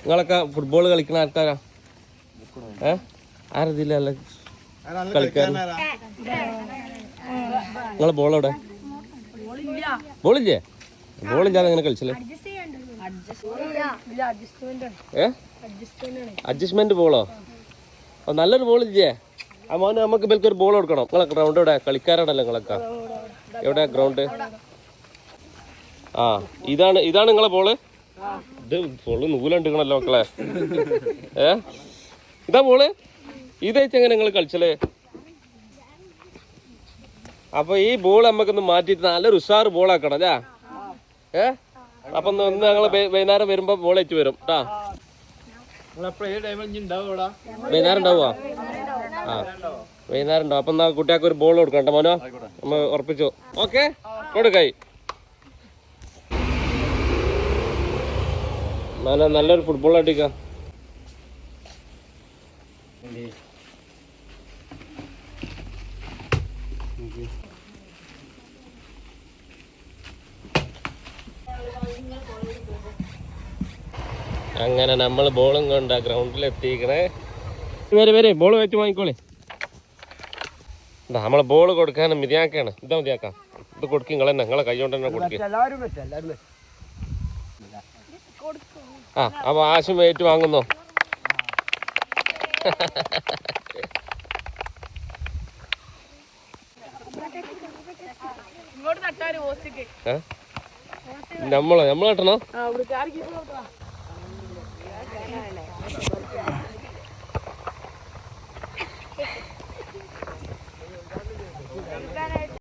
നിങ്ങളൊക്കെ ഫുട്ബോൾ കളിക്കുന്ന ആൾക്കാരാ? ആരതില്ല കളിക്കാരൻ? നിങ്ങളെ ബോളെവിടെ? ബോളില്ലേ? ബോളില്ലാതെ എങ്ങനെ കളിച്ചല്ലേ? അഡ്ജസ്റ്റ്മെന്റ് ബോളോ? നല്ലൊരു ബോളില്ലേ? ആ മോനെ നമുക്ക് ഇവർക്ക് ഒരു ബോൾ കൊടുക്കണം. നിങ്ങളെ ഗ്രൗണ്ട് എവിടെ? കളിക്കാരാണല്ലോ നിങ്ങളൊക്കെ. എവിടെ ഗ്രൗണ്ട്? ആ ഇതാണ് നിങ്ങളെ ബോള്. ഇത് ബോള് നൂലുണ്ടിക്കണല്ലോ മക്കളെ. ഇതാ ബോള്. ഇത് വെച്ചെങ്ങനെ നിങ്ങൾ കളിച്ചല്ലേ? അപ്പൊ ഈ ബോൾ നമുക്കൊന്ന് മാറ്റിയിട്ട് നല്ലൊരു ഉഷാറ് ബോളാക്കണം അല്ലേ? അപ്പൊ ഒന്ന് ഞങ്ങള് വൈകുന്നേരം വരുമ്പോ ബോൾ വെച്ച് വരും കേട്ടാ. വൈകുന്നേരം ഉണ്ടാവുക? ആ വൈകുന്നേരം ഉണ്ടാവും. അപ്പൊ എന്നാ കുട്ടികൾക്ക് ഒരു ബോൾ കൊടുക്കണ്ട മോനോ? നമ്മൾ ഉറപ്പിച്ചു. ഓക്കെ കൊടുക്കായി. നല്ലൊരു ഫുട്ബോൾ അടിക്കാം. അങ്ങനെ നമ്മൾ ബോളും കൊണ്ട് ഗ്രൗണ്ടിൽ എത്തിക്കണേ. വരെ ബോൾ വെച്ച് വാങ്ങിക്കോളേ. നമ്മളെ ബോൾ കൊടുക്കാൻ മിതിയാക്കാണ്. ഇതാ മതിയാക്കാം. ഇത് കൊടുക്കും നിങ്ങൾ തന്നെ. നിങ്ങളെ കൈ കൊണ്ട് തന്നെ കൊടുക്കും. അപ്പൊ ആശം വെയിറ്റ് വാങ്ങുന്നോ? നമ്മളോ? നമ്മൾ കെട്ടണോ?